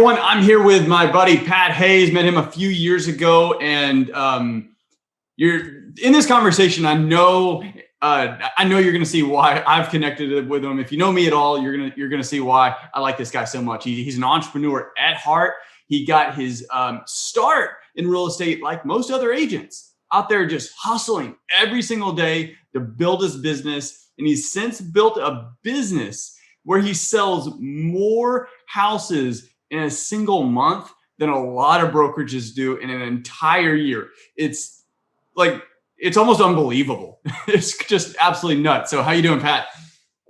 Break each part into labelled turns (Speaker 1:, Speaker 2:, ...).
Speaker 1: everyone. I'm here with my buddy Pat Hayes. Met him a few years ago, and you're in this conversation. I know you're going to see why I've connected with him. If you know me at all, you're gonna see why I like this guy so much. He's an entrepreneur at heart. He got his start in real estate like most other agents out there, just hustling every single day to build his business, and he's since built a business where he sells more houses in a single month than a lot of brokerages do in an entire year. It's almost unbelievable. It's just absolutely nuts. So how you doing, Pat?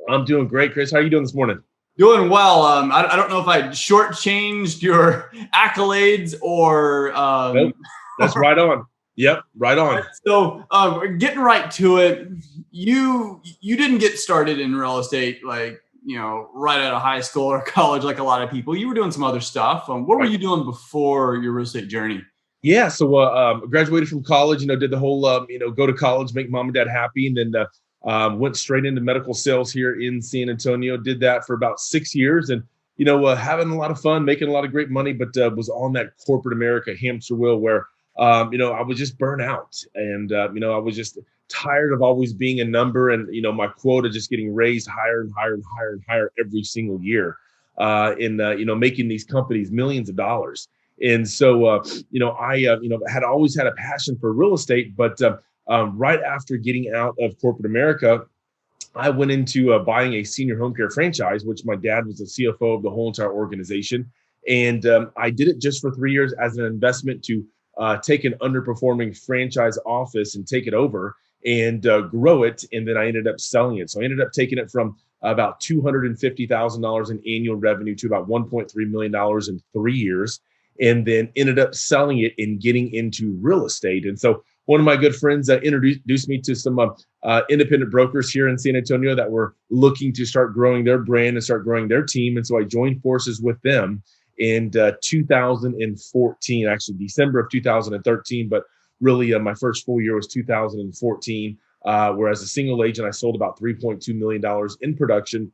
Speaker 2: I'm doing great, Chris. How are you doing this morning?
Speaker 1: Doing well. I don't know if I shortchanged your accolades or
Speaker 2: Nope. That's right on. Yep, right on.
Speaker 1: So getting right to it, you didn't get started in real estate right out of high school or college like a lot of people. You were doing some other stuff. What were you doing before your real estate journey?
Speaker 2: Yeah, so graduated from college, did the whole, go to college, make mom and dad happy, and then went straight into medical sales here in San Antonio. Did that for about 6 years and, having a lot of fun, making a lot of great money, but was on that corporate America hamster wheel where, I was just burnt out and, I was just tired of always being a number and, my quota just getting raised higher and higher and higher and higher every single year in making these companies millions of dollars. And so, I had always had a passion for real estate, but right after getting out of corporate America, I went into buying a senior home care franchise, which my dad was the CFO of the whole entire organization. And I did it just for 3 years as an investment to take an underperforming franchise office and take it over and grow it. And then I ended up selling it. So I ended up taking it from about $250,000 in annual revenue to about $1.3 million in 3 years, and then ended up selling it and getting into real estate. And so one of my good friends introduced me to some independent brokers here in San Antonio that were looking to start growing their brand and start growing their team. And so I joined forces with them in 2014, actually December of 2013, but really my first full year was 2014, where as a single agent, I sold about $3.2 million in production,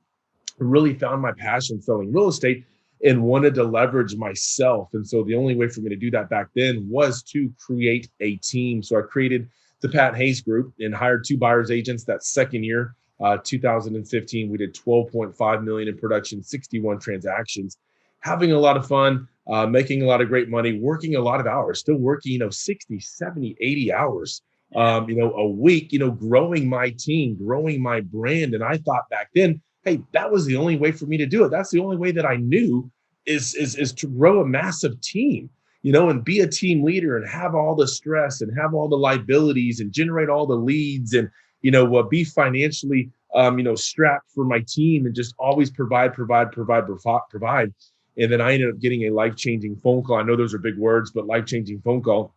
Speaker 2: really found my passion selling real estate and wanted to leverage myself. And so the only way for me to do that back then was to create a team. So I created the Pat Hayes Group and hired 2 buyers agents that second year, 2015. We did 12.5 million in production, 61 transactions, having a lot of fun, making a lot of great money, working a lot of hours, still working, 60, 70, 80 hours, a week, growing my team, growing my brand. And I thought back then, hey, that was the only way for me to do it. That's the only way that I knew is to grow a massive team, and be a team leader and have all the stress and have all the liabilities and generate all the leads and, be financially, strapped for my team and just always provide. And then I ended up getting a life-changing phone call. I know those are big words, but life-changing phone call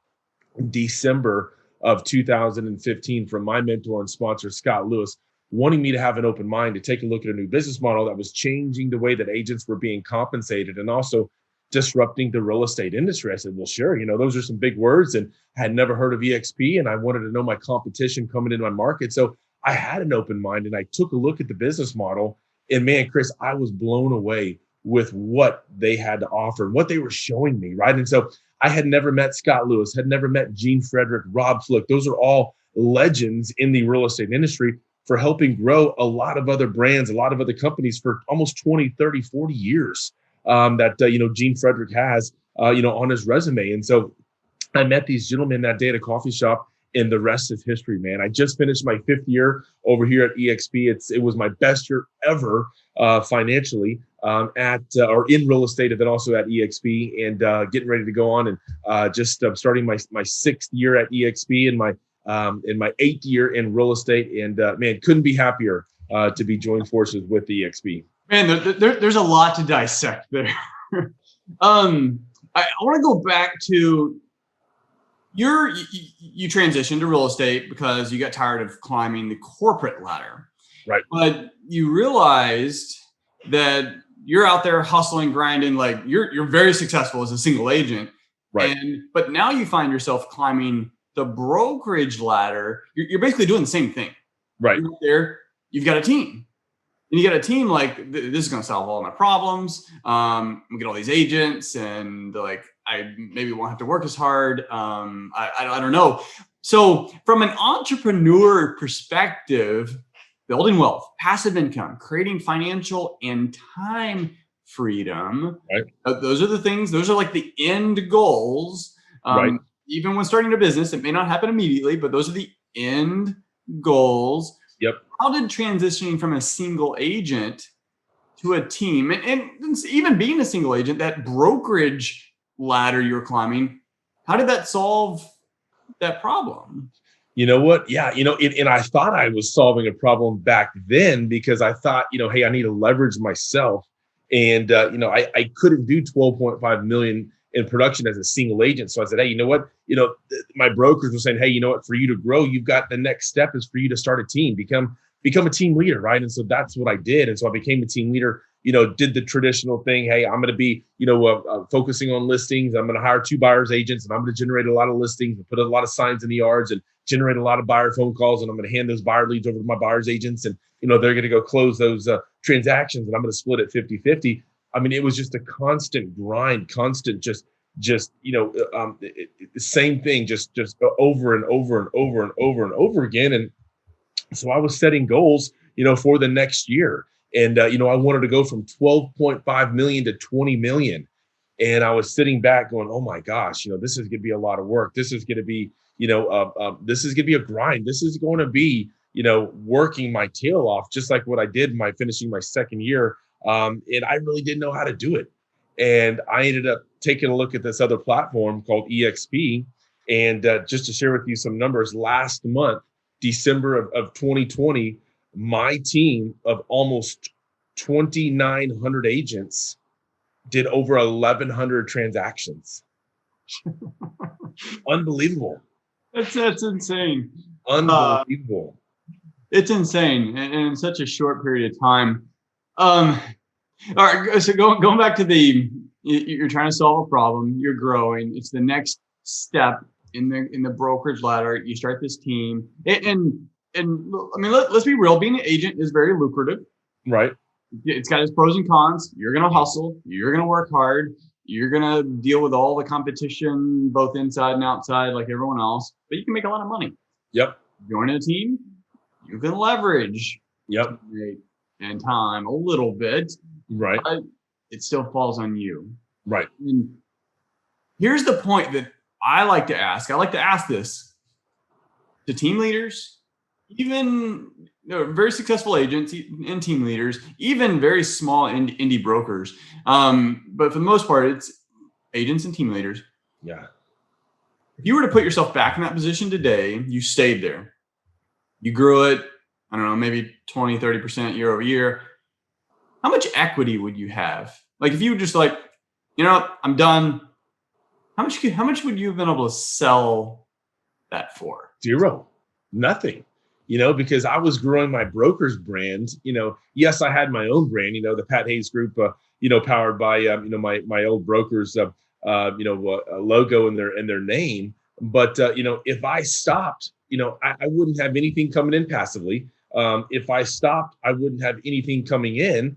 Speaker 2: in December of 2015 from my mentor and sponsor, Scott Lewis, wanting me to have an open mind to take a look at a new business model that was changing the way that agents were being compensated and also disrupting the real estate industry. I said, well, sure, those are some big words, and I had never heard of EXP, and I wanted to know my competition coming into my market. So I had an open mind and I took a look at the business model, and man, Chris, I was blown away with what they had to offer, what they were showing me, right? And so I had never met Scott Lewis, had never met Gene Frederick, Rob Flick. Those are all legends in the real estate industry for helping grow a lot of other brands, a lot of other companies for almost 20, 30, 40 years that Gene Frederick has, on his resume. And so I met these gentlemen that day at a coffee shop, and the rest is history, man. I just finished my 5th year over here at EXP. It was my best year ever financially or in real estate, and then also at EXP, and getting ready to go on and just starting my 6th year at EXP and my 8th year in real estate. And man, couldn't be happier to be joined forces with the EXP.
Speaker 1: Man, there's a lot to dissect there. I want to go back to you transitioned to real estate because you got tired of climbing the corporate ladder,
Speaker 2: right?
Speaker 1: But you realized that you're out there hustling, grinding, like you're very successful as a single agent,
Speaker 2: right?
Speaker 1: But now you find yourself climbing the brokerage ladder. You're basically doing the same thing,
Speaker 2: right?
Speaker 1: You're there, you've got a team. And you got a team like this is going to solve all my problems. We get all these agents, and like I maybe won't have to work as hard. I don't know. So from an entrepreneur perspective, building wealth, passive income, creating financial and time freedom.
Speaker 2: Right.
Speaker 1: Those are the things. Those are like the end goals.
Speaker 2: Right.
Speaker 1: Even when starting a business, it may not happen immediately, but those are the end goals.
Speaker 2: Yep.
Speaker 1: How did transitioning from a single agent to a team, and even being a single agent, that brokerage ladder you're climbing, how did that solve that problem?
Speaker 2: You know what? Yeah, and I thought I was solving a problem back then because I thought, hey, I need to leverage myself. And, I couldn't do 12.5 million in production as a single agent. So I said, hey, you know what? My brokers were saying, hey, you know what? For you to grow, you've got the next step is for you to start a team, become a team leader, right? And so that's what I did. And so I became a team leader, did the traditional thing. Hey, I'm going to be, focusing on listings. I'm going to hire 2 buyers agents, and I'm going to generate a lot of listings and put a lot of signs in the yards and generate a lot of buyer phone calls. And I'm going to hand those buyer leads over to my buyers agents. And, they're going to go close those transactions, and I'm going to split it 50-50. I mean, it was just a constant grind, constant, the same thing, just over and over and over and over and over again. And so I was setting goals, for the next year. And, I wanted to go from 12.5 million to 20 million. And I was sitting back going, oh my gosh, this is going to be a lot of work. This is going to be, this is going to be a grind. This is going to be, working my tail off, just like what I did finishing my second year. And I really didn't know how to do it. And I ended up taking a look at this other platform called EXP. And just to share with you some numbers, last month, December of 2020, my team of almost 2,900 agents did over 1,100 transactions. Unbelievable.
Speaker 1: That's insane.
Speaker 2: Unbelievable.
Speaker 1: It's insane, and in such a short period of time. All right, so going back to you're trying to solve a problem, you're growing. It's the next step in the brokerage ladder. You start this team, and I mean, let's be real. Being an agent is very lucrative.
Speaker 2: Right.
Speaker 1: It's got its pros and cons. You're gonna hustle. You're gonna work hard. You're gonna deal with all the competition, both inside and outside, like everyone else. But you can make a lot of money.
Speaker 2: Yep.
Speaker 1: Joining a team, you can leverage.
Speaker 2: Yep.
Speaker 1: And time a little bit.
Speaker 2: Right.
Speaker 1: But it still falls on you.
Speaker 2: Right.
Speaker 1: And here's the point that I like to ask. I like to ask this to team leaders, even very successful agents and team leaders, even very small indie brokers. But for the most part, it's agents and team leaders.
Speaker 2: Yeah.
Speaker 1: If you were to put yourself back in that position today, you stayed there. You grew it, I don't know, maybe 20, 30% year over year. How much equity would you have? Like if you were just like, I'm done. How much would you have been able to sell that for?
Speaker 2: 0, nothing, because I was growing my broker's brand. Yes, I had my own brand, the Pat Hayes Group, powered by, my old broker's, logo in their name. But, if I stopped, I wouldn't have anything coming in passively. If I stopped, I wouldn't have anything coming in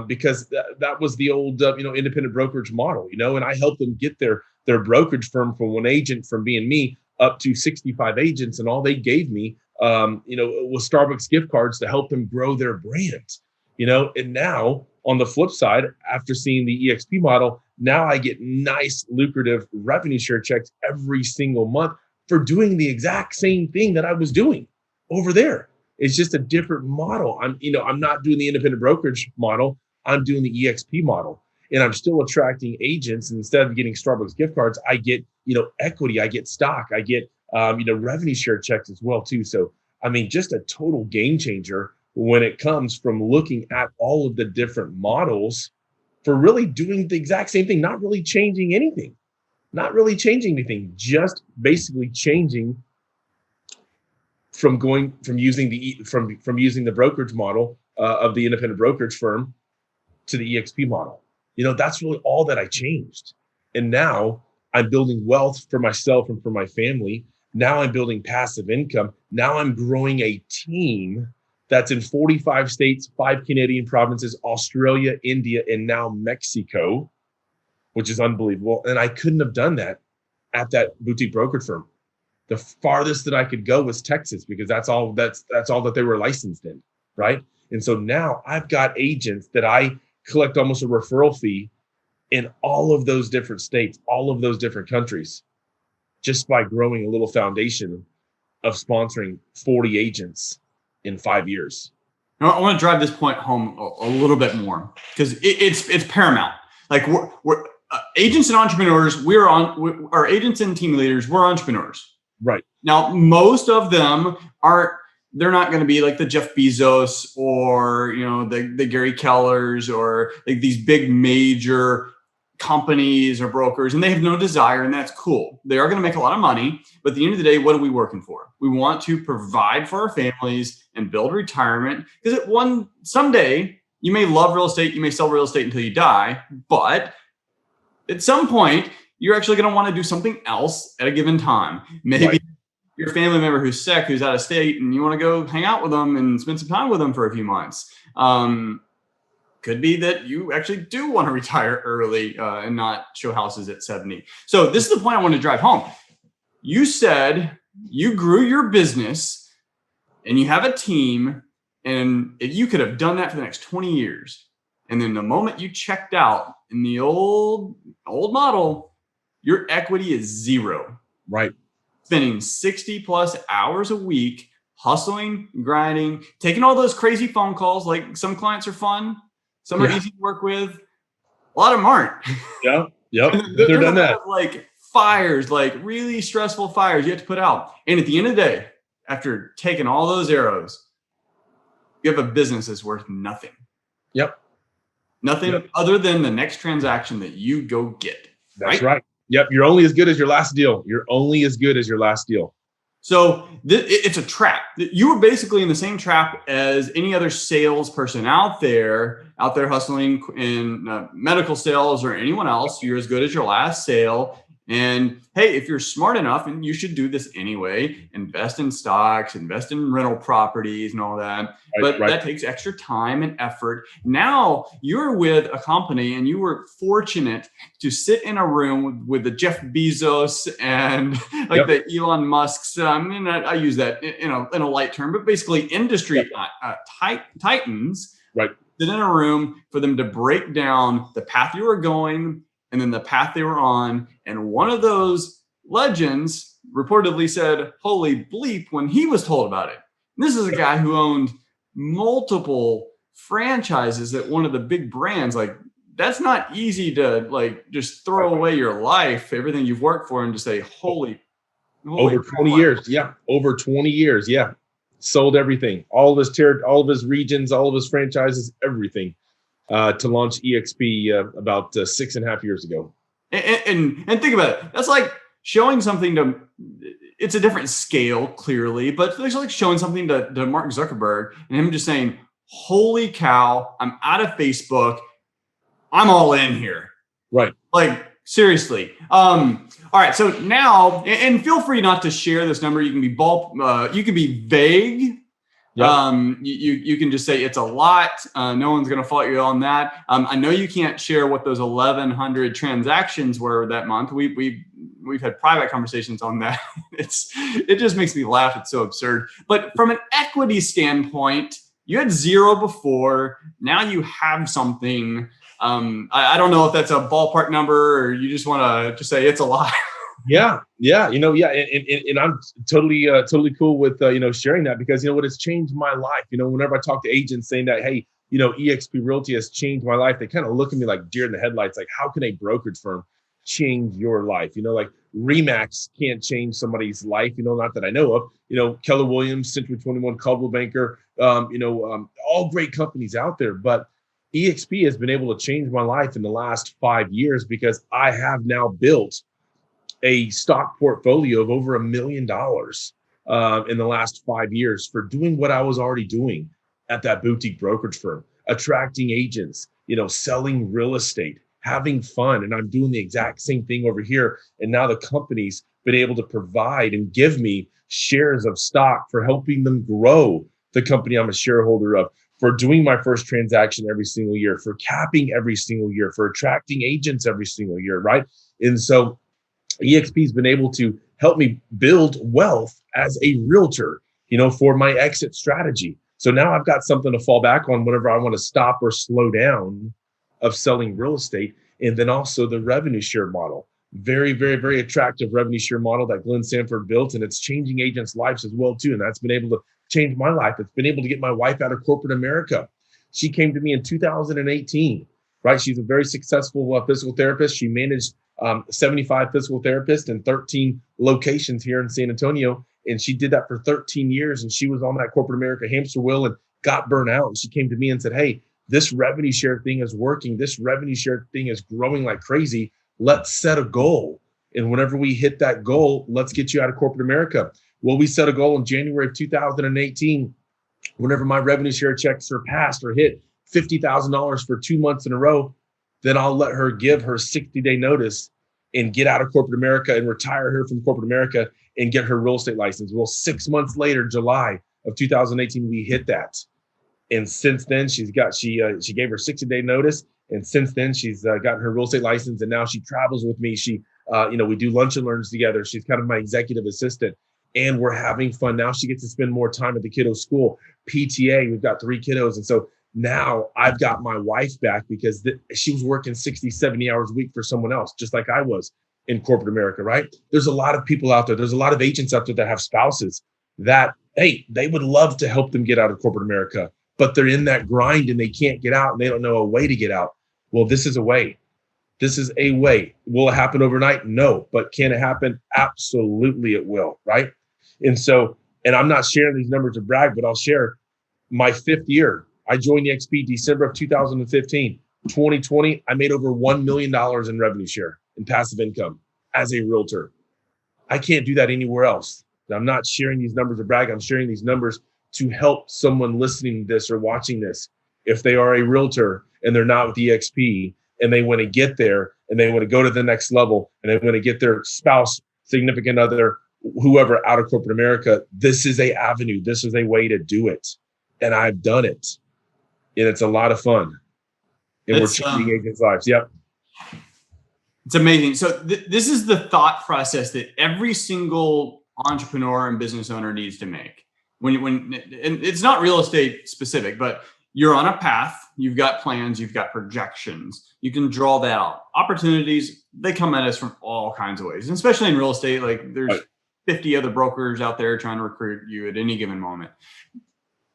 Speaker 2: because that was the old, independent brokerage model, and I helped them get their brokerage firm from 1 agent from being me up to 65 agents. And all they gave me, was Starbucks gift cards to help them grow their brand, and now on the flip side, after seeing the EXP model, now I get nice, lucrative revenue share checks every single month for doing the exact same thing that I was doing over there. It's just a different model. I'm not doing the independent brokerage model. I'm doing the EXP model, and I'm still attracting agents. And instead of getting Starbucks gift cards, I get, equity, I get stock, I get, revenue share checks as well too. So, I mean, just a total game changer when it comes from looking at all of the different models for really doing the exact same thing, not really changing anything, just basically changing from using the brokerage model of the independent brokerage firm to the EXP model. That's really all that I changed. And now I'm building wealth for myself and for my family. Now I'm building passive income. Now I'm growing a team that's in 45 states, 5 Canadian provinces, Australia, India, and now Mexico, which is unbelievable. And I couldn't have done that at that boutique brokerage firm. The farthest that I could go was Texas, because that's all that they were licensed in, right? And so now I've got agents that I collect almost a referral fee in all of those different states, all of those different countries, just by growing a little foundation of sponsoring 40 agents in 5 years.
Speaker 1: Now, I want to drive this point home a little bit more, because it's paramount. Like we're agents and entrepreneurs. Our agents and team leaders. We're entrepreneurs.
Speaker 2: Right.
Speaker 1: Now, most of them they're not going to be like the Jeff Bezos or, the Gary Kellers or like these big major companies or brokers, and they have no desire, and that's cool. They are going to make a lot of money, but at the end of the day, what are we working for? We want to provide for our families and build retirement, because someday you may love real estate, you may sell real estate until you die, but at some point, you're actually going to want to do something else at a given time. Maybe
Speaker 2: right.
Speaker 1: Your family member who's sick, who's out of state, and you want to go hang out with them and spend some time with them for a few months. Could be that you actually do want to retire early and not show houses at 70. So this is the point I want to drive home. You said you grew your business and you have a team, and if you could have done that for the next 20 years, and then the moment you checked out in the old model, your equity is zero.
Speaker 2: Right.
Speaker 1: Spending 60 plus hours a week, hustling, grinding, taking all those crazy phone calls. Like, some clients are fun, some are easy to work with. A lot of them aren't.
Speaker 2: Yeah. Yep. They're done that.
Speaker 1: Like fires, like really stressful fires you have to put out. And at the end of the day, after taking all those arrows, you have a business that's worth nothing.
Speaker 2: Yep.
Speaker 1: Nothing other than the next transaction that you go get.
Speaker 2: That's right. Yep. You're only as good as your last deal. You're only as good as your last deal.
Speaker 1: So it's a trap. You were basically in the same trap as any other salesperson out there hustling in medical sales or anyone else. You're as good as your last sale. And hey, if you're smart enough, and you should do this anyway, invest in stocks, invest in rental properties and all that. But that takes extra time and effort. Now you're with a company, and you were fortunate to sit in a room with the Jeff Bezos and the Elon Musks. I use that in a light term, but basically industry titans.
Speaker 2: Right.
Speaker 1: Sit in a room for them to break down the path you were going, and then the path they were on. And one of those legends reportedly said, "Holy bleep," when he was told about it. And this is a guy who owned multiple franchises at one of the big brands. Like, that's not easy to just throw away your life, everything you've worked for, and just say, holy
Speaker 2: over 20 years. Yeah. Over 20 years. Yeah. Sold everything, all of his regions, all of his franchises, everything. To launch EXP about 6.5 years ago.
Speaker 1: And think about it. That's like showing something it's a different scale, clearly, but it's like showing something to Mark Zuckerberg and him just saying, "Holy cow, I'm out of Facebook. I'm all in here."
Speaker 2: Right.
Speaker 1: Like, seriously. All right. So now, and feel free not to share this number. You can be you can be vague. Yep. You can just say it's a lot. No one's going to fault you on that. I know you can't share what those 1,100 transactions were that month. We've had private conversations on that. It just makes me laugh. It's so absurd. But from an equity standpoint, you had zero before. Now you have something. I don't know if that's a ballpark number, or you just want to just say it's a lot.
Speaker 2: Yeah. And I'm totally cool with, sharing that, because, what has changed my life. Whenever I talk to agents saying that, hey, eXp Realty has changed my life, they kind of look at me like deer in the headlights. Like, how can a brokerage firm change your life? Like RE/MAX can't change somebody's life, not that I know of. Keller Williams, Century 21, Coldwell Banker, all great companies out there. But eXp has been able to change my life in the last 5 years, because I have now built a stock portfolio of over $1 million in the last 5 years for doing what I was already doing at that boutique brokerage firm, attracting agents, selling real estate, having fun. And I'm doing the exact same thing over here. And now the company's been able to provide and give me shares of stock for helping them grow the company I'm a shareholder of, for doing my first transaction every single year, for capping every single year, for attracting agents every single year, right? And so EXP has been able to help me build wealth as a realtor, for my exit strategy. So now I've got something to fall back on whenever I want to stop or slow down of selling real estate. And then also the revenue share model. Very, very, very attractive revenue share model that Glenn Sanford built. And it's changing agents' lives as well, too. And that's been able to change my life. It's been able to get my wife out of corporate America. She came to me in 2018, right? She's a very successful physical therapist. She managed 75 physical therapists in 13 locations here in San Antonio. And she did that for 13 years. And she was on that corporate America hamster wheel and got burnt out. And she came to me and said, hey, this revenue share thing is working. This revenue share thing is growing like crazy. Let's set a goal. And whenever we hit that goal, let's get you out of corporate America. Well, we set a goal in January of 2018. Whenever my revenue share check surpassed or hit $50,000 for 2 months in a row, then I'll let her give her 60-day notice and get out of corporate America and retire her from corporate America and get her real estate license. Well, 6 months later, July of 2018, we hit that. And since then, she gave her 60-day notice. And since then, she's gotten her real estate license. And now she travels with me. We do lunch and learns together. She's kind of my executive assistant. And we're having fun. Now she gets to spend more time at the kiddo school. PTA, we've got 3 kiddos. And so now I've got my wife back because she was working 60, 70 hours a week for someone else, just like I was in corporate America, right? There's a lot of people out there. There's a lot of agents out there that have spouses that, hey, they would love to help them get out of corporate America, but they're in that grind and they can't get out and they don't know a way to get out. Well, this is a way. This is a way. Will it happen overnight? No. But can it happen? Absolutely it will, right? And so, and I'm not sharing these numbers to brag, but I'll share my 5th year. I joined EXP December of 2015. 2020, I made over $1 million in revenue share in passive income as a realtor. I can't do that anywhere else. I'm not sharing these numbers to brag. I'm sharing these numbers to help someone listening to this or watching this. If they are a realtor and they're not with EXP and they want to get there and they want to go to the next level and they want to get their spouse, significant other, whoever out of corporate America, this is a avenue. This is a way to do it. And I've done it. And it's a lot of fun. And we're changing agents' lives. Yep.
Speaker 1: It's amazing. So this is the thought process that every single entrepreneur and business owner needs to make. And it's not real estate specific, but you're on a path, you've got plans, you've got projections, you can draw that out. Opportunities, they come at us from all kinds of ways, and especially in real estate, like there's 50 other brokers out there trying to recruit you at any given moment.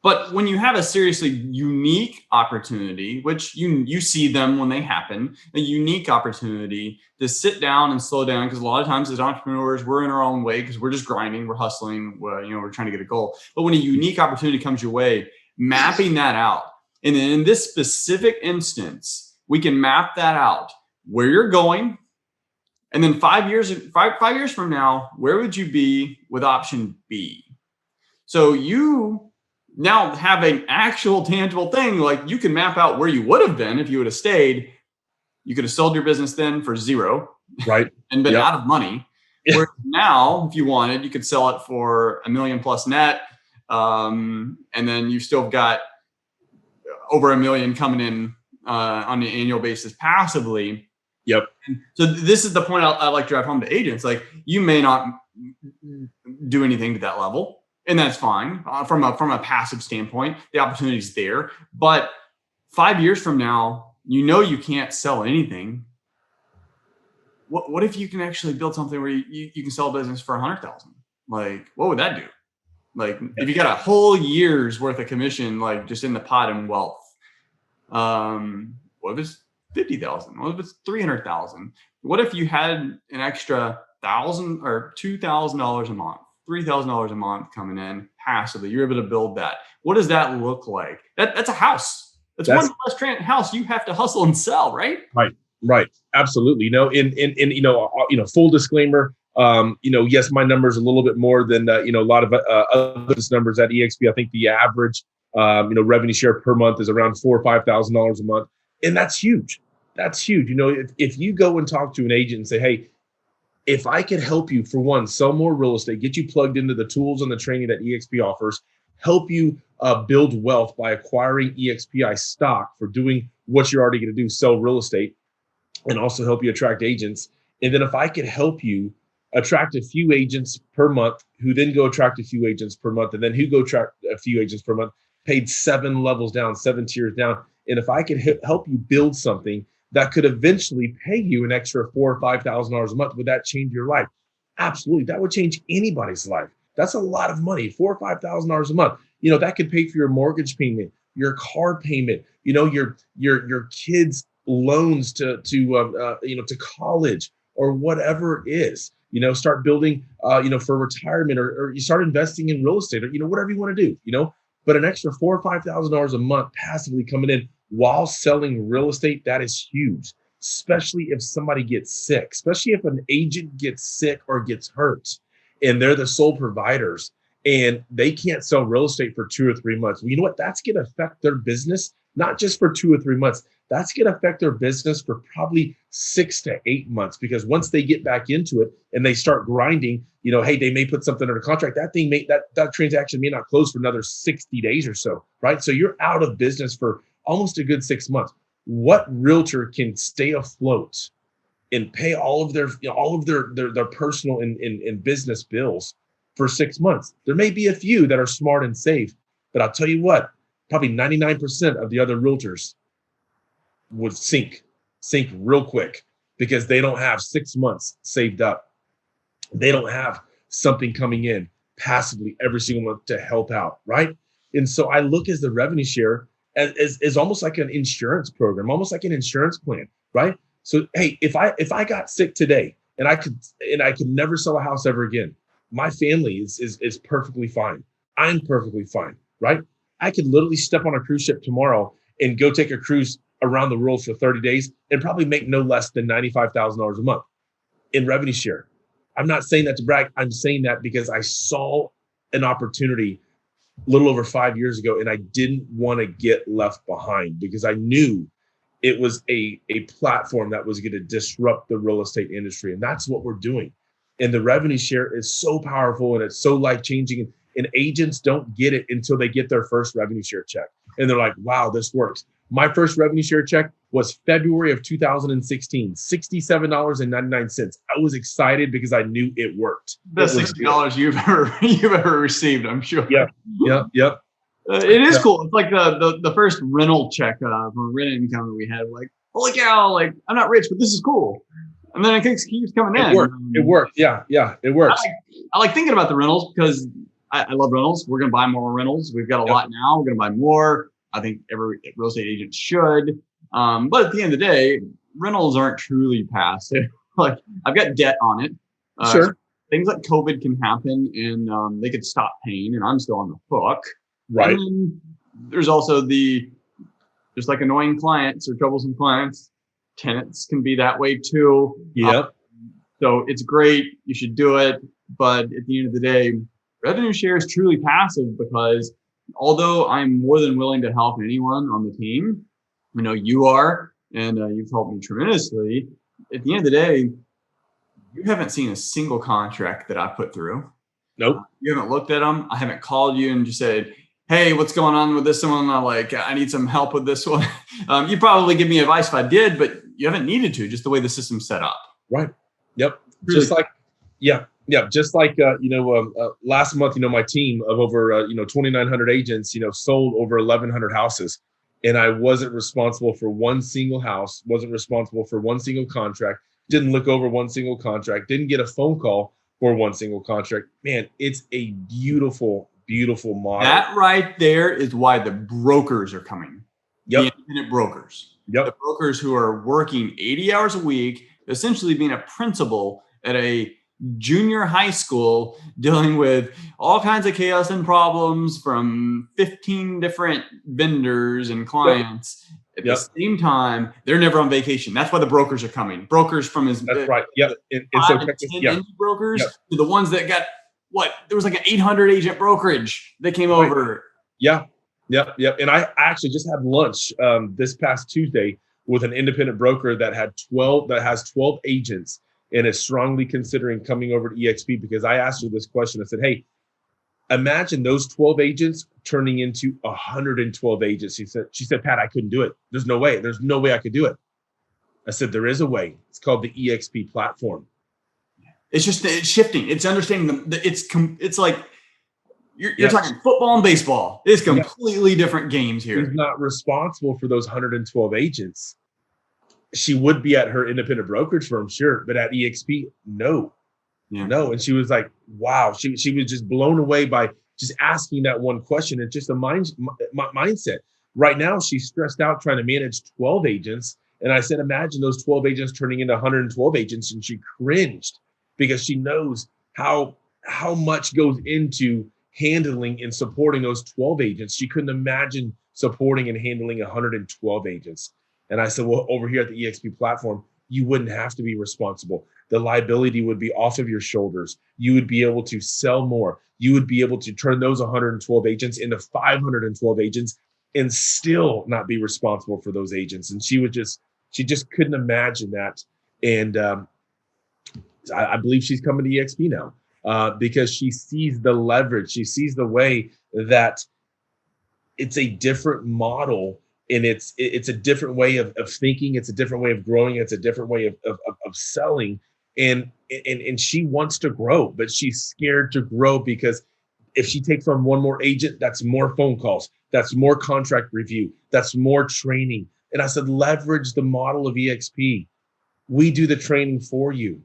Speaker 1: But when you have a seriously unique opportunity, which you see them when they happen, a unique opportunity to sit down and slow down, because a lot of times as entrepreneurs, we're in our own way because we're just grinding, we're hustling, we're trying to get a goal. But when a unique opportunity comes your way, mapping that out. And then in this specific instance, we can map that out, where you're going. And then 5 years from now, where would you be with option B? So you now have an actual tangible thing, like you can map out where you would have been if you would have stayed. You could have sold your business then for $0,
Speaker 2: right?
Speaker 1: And been out of money.
Speaker 2: Yeah.
Speaker 1: Where now, if you wanted, you could sell it for $1 million plus net. And then you've still got over $1 million coming in on an annual basis passively.
Speaker 2: Yep.
Speaker 1: And so this is the point I like to drive home to agents. Like, you may not do anything to that level, and that's fine from a passive standpoint. The opportunity is there, but 5 years from now, you can't sell anything. What if you can actually build something where you can sell a business for $100,000? Like, what would that do? Like, if you got a whole year's worth of commission, like just in the pot and wealth, what if it's 50,000? What if it's 300,000? What if you had an extra $1,000 or $2,000 a month, $3,000 a month coming in passively? You're able to build that. What does that look like? That's a house. That's one less house you have to hustle and sell, right?
Speaker 2: Right. Absolutely. In full disclaimer, yes, my numbers are a little bit more than, a lot of other numbers at EXP. I think the average, revenue share per month is around $4,000 or $5,000 a month. And that's huge. That's huge. If you go and talk to an agent and say, hey, if I could help you, for one, sell more real estate, get you plugged into the tools and the training that EXP offers, help you build wealth by acquiring EXPI stock for doing what you're already going to do, sell real estate, and also help you attract agents. And then if I could help you attract a few agents per month, who then go attract a few agents per month, and then who go attract a few agents per month, paid 7 levels down, 7 tiers down. And if I could help you build something that could eventually pay you an extra $4,000 or $5,000 a month, would that change your life? Absolutely. That would change anybody's life. That's a lot of money, $4,000 or $5,000 a month. That could pay for your mortgage payment, your car payment, your kids' loans to college or whatever it is. Start building, for retirement, or you start investing in real estate, or whatever you want to do. But an extra $4,000 or $5,000 a month passively coming in while selling real estate, that is huge. Especially if somebody gets sick, especially if an agent gets sick or gets hurt, and they're the sole providers and they can't sell real estate for 2 or 3 months. Well, you know what? That's going to affect their business, not just for 2 or 3 months. That's going to affect their business for probably 6 to 8 months, because once they get back into it and they start grinding, hey, they may put something under contract. That transaction may not close for another 60 days or so, right? So you're out of business for almost a good 6 months. What realtor can stay afloat and pay all of their personal and business bills for 6 months? There may be a few that are smart and safe, but I'll tell you what, probably 99% of the other realtors would sink real quick, because they don't have 6 months saved up. They don't have something coming in passively every single month to help out, right? And so I look as the revenue share as almost like an insurance program, almost like an insurance plan, right? So hey, if I got sick today and I could never sell a house ever again, my family is perfectly fine. I'm perfectly fine, right? I could literally step on a cruise ship tomorrow and go take a cruise around the world for 30 days and probably make no less than $95,000 a month in revenue share. I'm not saying that to brag. I'm saying that because I saw an opportunity a little over 5 years ago, and I didn't want to get left behind, because I knew it was a platform that was going to disrupt the real estate industry. And that's what we're doing. And the revenue share is so powerful and it's so life-changing. And agents don't get it until they get their first revenue share check. And they're like, wow, this works. My first revenue share check was February of 2016, $67.99. I was excited because I knew it worked.
Speaker 1: Best $60 you've ever received, I'm sure.
Speaker 2: Yeah.
Speaker 1: It is cool. It's like the first rental check from rent income that we had. Like, holy cow! Like, I'm not rich, but this is cool. And then it keeps coming in.
Speaker 2: It worked. Yeah, it works.
Speaker 1: I like thinking about the rentals because I love rentals. We're going to buy more rentals. We've got a lot now. We're going to buy more. I think every real estate agent should. But at the end of the day, rentals aren't truly passive. Like, I've got debt on it.
Speaker 2: Sure.
Speaker 1: So things like COVID can happen, and they could stop paying, and I'm still on the hook.
Speaker 2: Right.
Speaker 1: And then there's also just like annoying clients or troublesome clients. Tenants can be that way too.
Speaker 2: Yep.
Speaker 1: So it's great. You should do it. But at the end of the day, revenue share is truly passive, because although I'm more than willing to help anyone on the team, you are, and you've helped me tremendously. At the end of the day, you haven't seen a single contract that I put through.
Speaker 2: Nope.
Speaker 1: You haven't looked at them. I haven't called you and just said, hey, what's going on with this one? I need some help with this one. You probably give me advice if I did, but you haven't needed to, just the way the system's set up.
Speaker 2: Right. Yep.
Speaker 1: Really?
Speaker 2: Just like last month, my team of over 2,900 agents, sold over 1,100 houses, and I wasn't responsible for one single house, wasn't responsible for one single contract, didn't look over one single contract, didn't get a phone call for one single contract. Man, it's a beautiful model.
Speaker 1: That right there is why the brokers are coming.
Speaker 2: Yep.
Speaker 1: The independent brokers.
Speaker 2: Yep.
Speaker 1: The brokers who are working 80 hours a week, essentially being a principal at a junior high school, dealing with all kinds of chaos and problems from 15 different vendors and clients. At the same time, they're never on vacation. That's why the brokers are coming. Brokers from
Speaker 2: That's right. Yep. And
Speaker 1: so indie brokers to the ones that got there was like an 800 agent brokerage that came over.
Speaker 2: Yeah. And I actually just had lunch this past Tuesday with an independent broker that has 12 agents and is strongly considering coming over to EXP, because I asked her this question. I said, hey, Imagine those 12 agents turning into 112 agents. She said, Pat, I couldn't do it. There's no way. There's no way I could do it. I said, there is a way. It's called the EXP platform.
Speaker 1: It's shifting. It's understanding it's like you're talking football and baseball. It's completely different games here.
Speaker 2: She's not responsible for those 112 agents. She would be at her independent brokerage firm, sure, but at EXP, no. Yeah. No. And she was like, wow. She was just blown away by just asking that one question. It's just a mindset. Right now, she's stressed out trying to manage 12 agents. And I said, imagine those 12 agents turning into 112 agents. And she cringed because she knows how much goes into handling and supporting those 12 agents. She couldn't imagine supporting and handling 112 agents. And I said, well, over here at the EXP platform, you wouldn't have to be responsible. The liability would be off of your shoulders. You would be able to sell more. You would be able to turn those 112 agents into 512 agents and still not be responsible for those agents. And she just couldn't imagine that. And I believe she's coming to EXP now because she sees the leverage. She sees the way that it's a different model. And it's a different way of thinking. It's a different way of growing. It's a different way of selling. And she wants to grow, but she's scared to grow because if she takes on one more agent, that's more phone calls. That's more contract review. That's more training. And I said, leverage the model of EXP. We do the training for you.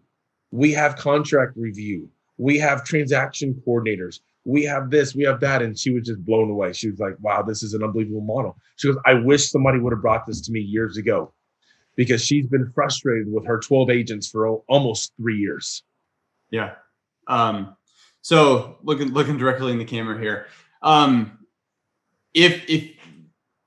Speaker 2: We have contract review. We have transaction coordinators. We have this, we have that. And she was just blown away. She was like, wow, this is an unbelievable model. She goes, I wish somebody would have brought this to me years ago because she's been frustrated with her 12 agents for almost 3 years.
Speaker 1: Yeah. So looking directly in the camera here. If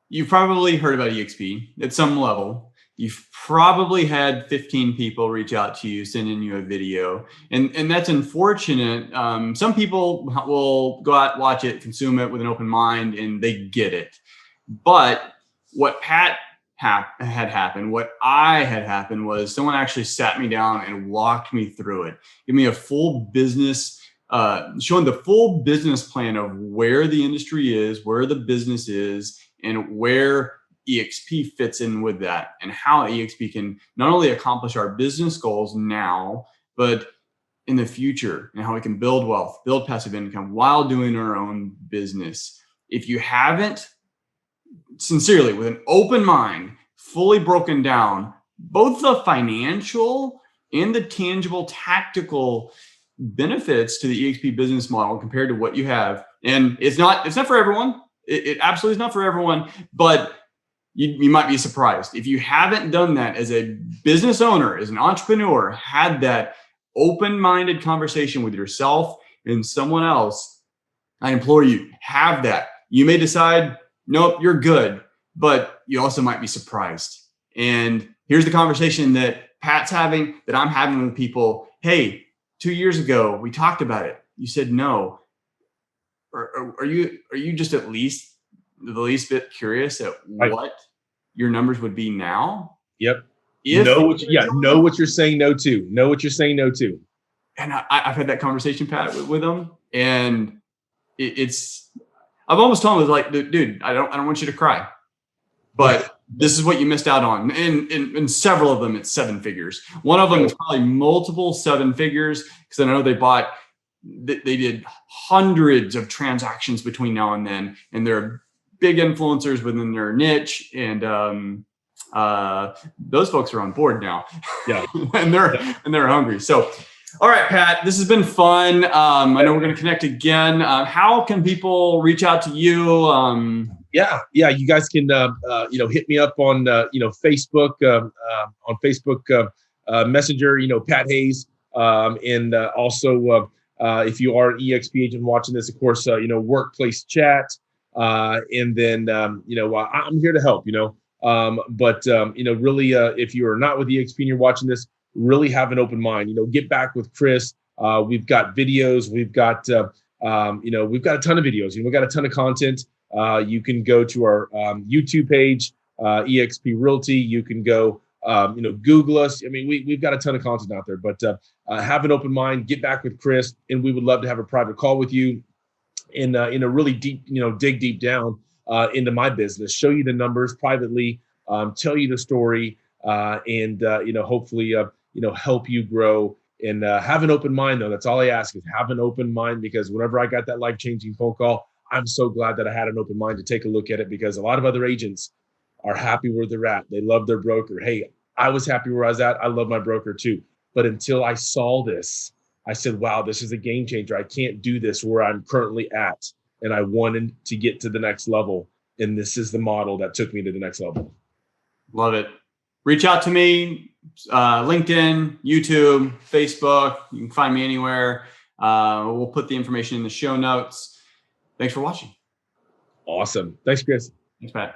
Speaker 1: you've probably heard about EXP at some level, you've probably had 15 people reach out to you, sending you a video, and that's unfortunate. Some people will go out, watch it, consume it with an open mind, and they get it. But what Pat had happened, what I had happened was someone actually sat me down and walked me through it, give me a full business, showing the full business plan of where the industry is, where the business is, and where EXP fits in with that, and how EXP can not only accomplish our business goals now, but in the future, and how we can build wealth, build passive income while doing our own business. If you haven't, sincerely, with an open mind, fully broken down both the financial and the tangible tactical benefits to the EXP business model compared to what you have, and it's not for everyone. It absolutely is not for everyone, but you might be surprised. If you haven't done that as a business owner, as an entrepreneur, had that open-minded conversation with yourself and someone else, I implore you, have that. You may decide, nope, you're good, but you also might be surprised. And here's the conversation that Pat's having, that I'm having with people. Hey, 2 years ago, we talked about it. You said no. Are you just at least the least bit curious at what your numbers would be now?
Speaker 2: Yep. Know what you're saying no to. Know what you're saying no to.
Speaker 1: And I've had that conversation, Pat, with them, and I've almost told them, like, dude, I don't want you to cry, but this is what you missed out on. And several of them, it's 7 figures. One of them is probably multiple 7 figures, because I know they did hundreds of transactions between now and then, and they're big influencers within their niche, and those folks are on board now. Yeah. and they're hungry. So, all right, Pat, this has been fun. I know we're going to connect again. How can people reach out to you?
Speaker 2: Yeah, you guys can hit me up on Facebook, on Facebook Messenger, Pat Hayes, and also if you are an EXP agent watching this, of course, workplace chat. And then, I'm here to help, but really, if you are not with EXP and you're watching this, really have an open mind, get back with Chris. We've got videos, we've got a ton of videos, we've got a ton of content. You can go to our YouTube page, EXP Realty. You can go, Google us. I mean, we've got a ton of content out there, but have an open mind, get back with Chris, and we would love to have a private call with you. and really deep, dig deep down into my business, show you the numbers privately, tell you the story, and hopefully help you grow. And have an open mind, though. That's all I ask, is have an open mind, because whenever I got that life-changing phone call, I'm so glad that I had an open mind to take a look at it, because a lot of other agents are happy where they're at. They love their broker. Hey, I was happy where I was at. I love my broker too. But until I saw this, I said, wow, this is a game changer. I can't do this where I'm currently at. And I wanted to get to the next level. And this is the model that took me to the next level.
Speaker 1: Love it. Reach out to me, LinkedIn, YouTube, Facebook. You can find me anywhere. We'll put the information in the show notes. Thanks for watching.
Speaker 2: Awesome. Thanks, Chris.
Speaker 1: Thanks, Pat.